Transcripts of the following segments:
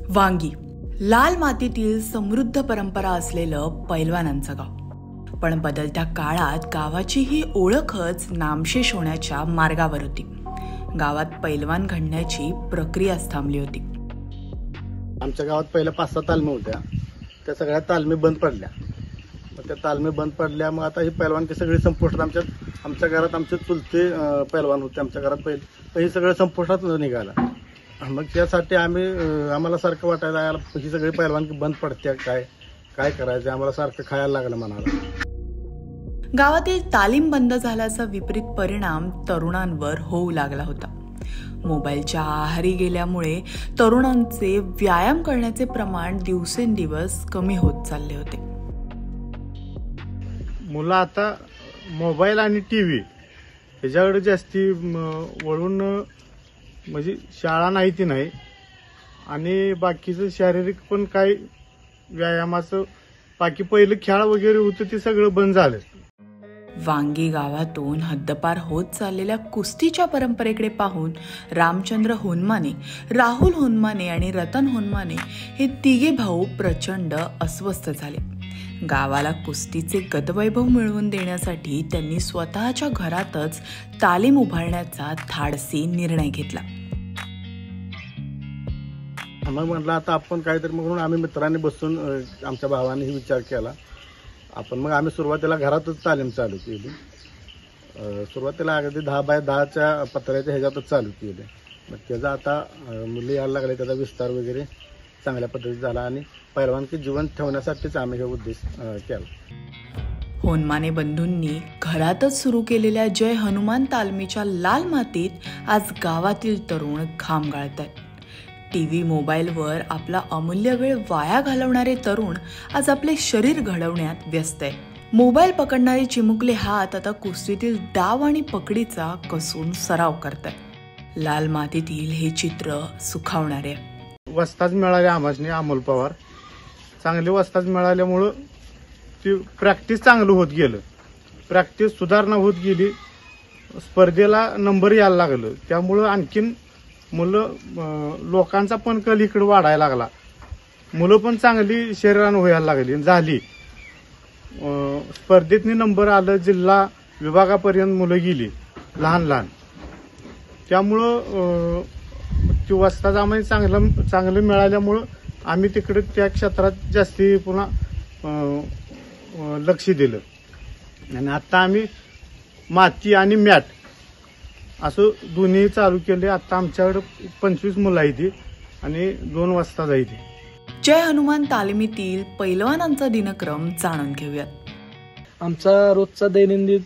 वांगी, लाल मातीतील समृद्ध परंपरा असलेलं पैलवानांचं गाव. पण बदलत्या काळात गावाची ही ओळखच नामशेष होण्याच्या मार्गावर होती. गावात पैलवान घडण्याची प्रक्रियाच थांबली होती. आमच्या गावात पहिल्या 5-6 तालमी होत्या, त्या सगळ्या तालमी बंद पडल्या. मग त्या तालमी बंद पडल्या, मग आता ही पैलवानकी सगळी संपुष्टात आमच्या घरात आमचे चुलते पैलवान होते. आमच्या घरात पहिले हे सगळं संपुष्टात निघाला. मग त्यासाठी आम्हाला सारखं वाटायला याला ही सगळी पैलवानकी बंद पडते, काय करायचं, आम्हाला सारखं खायला लागलं म्हणाला. गावातील तालीम बंद झाल्याचा विपरीत परिणाम तरुणांवर होऊ लागला होता. मोबाईलच्या आहारी गेल्यामुळे तरुणांचे व्यायाम करण्याचे प्रमाण दिवसेंदिवस कमी होत चालले होते. मुलं आता मोबाईल आणि टीव्ही ह्याच्याकडे जास्ती वळून, म्हणजे शाळा नाही ती नाही, आणि बाकीचं शारीरिक पण काही व्यायामाचं बाकी पहिलं खेळ वगैरे होतं ते सगळं बंद झालं. वांगी गावातून हद्दपार होत चाललेल्या कुस्तीच्या परंपरेकडे पाहून रामचंद्र होनमाने, राहुल होनमाने आणि रतन होनमाने हे तिघे भाऊ प्रचंड अस्वस्थ झाले. गावाला कुस्तीचे गतवैभव मिळवून देण्यासाठी त्यांनी स्वतःच्या घरातच तालीम उभारण्याचा धाडसी निर्णय घेतला. मग म्हटलं आता आपण काहीतरी, म्हणून आम्ही मित्रांनी बसून आमच्या भावाने विचार केला. मग आम्ही सुरुवातीला घरातच तालीम चालू केली. सुरुवातीला अगदी 10x10च्या पत्र्याच्या ह्याच्यातच चालू केले. मग त्याचा आता मुली यायला लागले, त्याचा विस्तार वगैरे चांगल्या पद्धतीत झाला आणि पैलवानकी जिवंत ठेवण्यासाठीच आम्ही हे उद्देश केला. होनमाने बंधूंनी घरातच सुरू केलेल्या जय हनुमान तालमीच्या लाल मातीत आज गावातील तरुण घाम गाळतात. टीव्ही, मोबाईलवर आपला अमूल्य वेळ वाया घालवणारे तरुण आज आपले शरीर घडवण्यात व्यस्त आहे. मोबाईल पकडणारे चिमुकले हात आता कुस्तीतील डाव आणि पकडीचा कसून सराव करतात. लाल मातीतील हे चित्र सुखावणारे. वस्ताद मिळाले आम्हासनी, अमोल पवार चांगले वस्ताद मिळाल्यामुळं ती प्रॅक्टिस चांगलं होत गेलं, प्रॅक्टिस सुधारणा होत गेली, स्पर्धेला नंबर यायला लागलं. त्यामुळं आणखीन मुलं, लोकांचा पण कल इकडे वाढायला लागला. मुलं पण चांगली शरीरानं व्हायला लागली झाली. स्पर्धेतनी नंबर आलं, जिल्हा विभागापर्यंत मुलं गेली लहान लहान. त्यामुळं ती वस्ताद आम्ही चांगलं मिळाल्यामुळं आम्ही तिकडे त्या क्षेत्रात जास्ती पुन्हा लक्ष दिलं. आणि आता आम्ही माती आणि मॅट असं दोन्ही चालू केले. आता आमच्याकडे 25 मुलं आहेत आणि 2 वस्ताद आहेत. जय हनुमान तालमीतील पैलवानांचा दिनक्रम जाणून घेऊयात. आमचा रोजचा दैनंदिन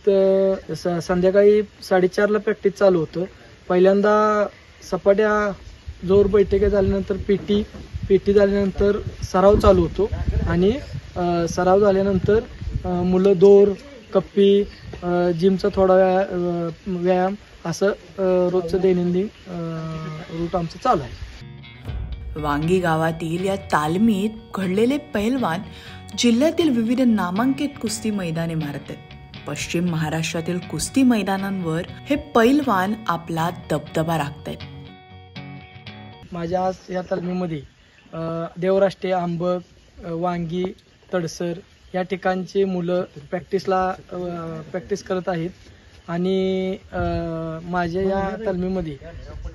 संध्याकाळी 4:30ला प्रॅक्टिस चालू होतं. पहिल्यांदा सपाट्या जोर बैठकी झाल्यानंतर पेटी झाल्यानंतर सराव चालू होतो आणि सराव झाल्यानंतर मुलं दोर, कप्पी, जिमचा थोडा व्यायाम असं रोजचं दैनंदिन रूट आमचं चालू आहे. वांगी गावातील या तालमीत घडलेले पैलवान जिल्ह्यातील विविध नामांकित कुस्ती मैदाने मारत आहेत. पश्चिम महाराष्ट्रातील कुस्ती मैदानांवर हे पैलवान आपला दबदबा राखतायत. माझ्या आज या तालमीमध्ये देवराष्ट्रे, आंबक, वांगी, तडसर या ठिकाणचे मुलं प्रॅक्टिस करत आहेत. आणि माझ्या या तालमीमध्ये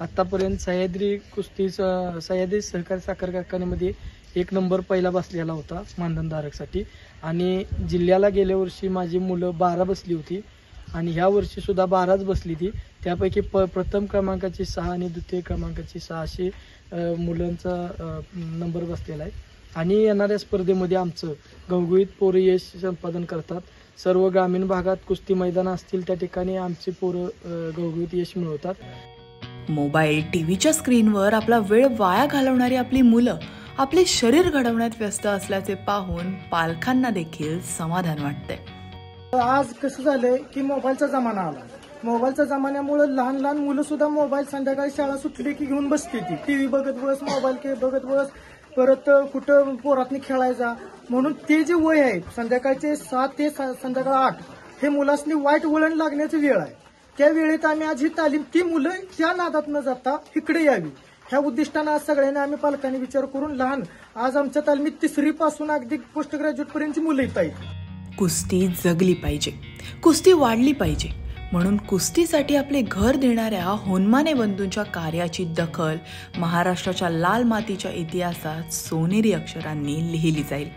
आत्तापर्यंत सह्याद्री सहकारी साखर कारखान्यामध्ये 1 नंबर पहिला बसलेला होता मानधनधारकसाठी. आणि जिल्ह्याला गेल्या वर्षी माझी मुलं 12 बसली होती आणि ह्या वर्षी सुद्धा 12च बसली ती. त्यापैकी प्रथम क्रमांकाची 6 आणि द्वितीय क्रमांकाची 6 अशी मुलांचा नंबर बसलेला आहे. आणि येणाऱ्या स्पर्धेमध्ये आमचं घवघवीत पोरं यश संपादन करतात. सर्व ग्रामीण भागात कुस्ती मैदान असतील त्या ठिकाणी आमची पोरं घवघवीत यश मिळवतात. मोबाईल, टीव्हीच्या स्क्रीनवर आपला वेळ वाया घालवणारी आपली मुलं आपले शरीर घडवण्यात व्यस्त असल्याचे पाहून पालकांना देखील समाधान वाटतंय. आज कसं झालंय की मोबाईलचा जमाना आला. मोबाईलच्या जमान्यामुळे लहान लहान मुलं सुद्धा मोबाईल संध्याकाळी शाळा सुटली की घेऊन बसते. ती टीव्ही बघत बस, मोबाईल बघत बस, परत कुठं पोरातनी खेळायचा. म्हणून ते जे वय आहे संध्याकाळचे 7 ते संध्याकाळी 8 हे मुलांनी वाईट वळण लागण्याची वेळ आहे. त्या वेळेत आम्ही आज ही तालीम, ती मुलं त्या नादात न जाता इकडे यावी ह्या उद्दिष्टानं आज सगळ्यांनी आम्ही पालकांनी विचार करून लहान आज आमच्या तालमीत 3री पासून अगदी पोस्ट ग्रॅज्युएट पर्यंतची मुलं येत आहेत. कुस्ती जगली पाहिजे, कुस्ती वाढली पाहिजे म्हणून कुस्तीसाठी आपले घर देणाऱ्या होनमाने बंधूंच्या कार्याची दखल महाराष्ट्राच्या लाल मातीच्या इतिहासात सोनेरी अक्षरांनी लिहिली जाईल.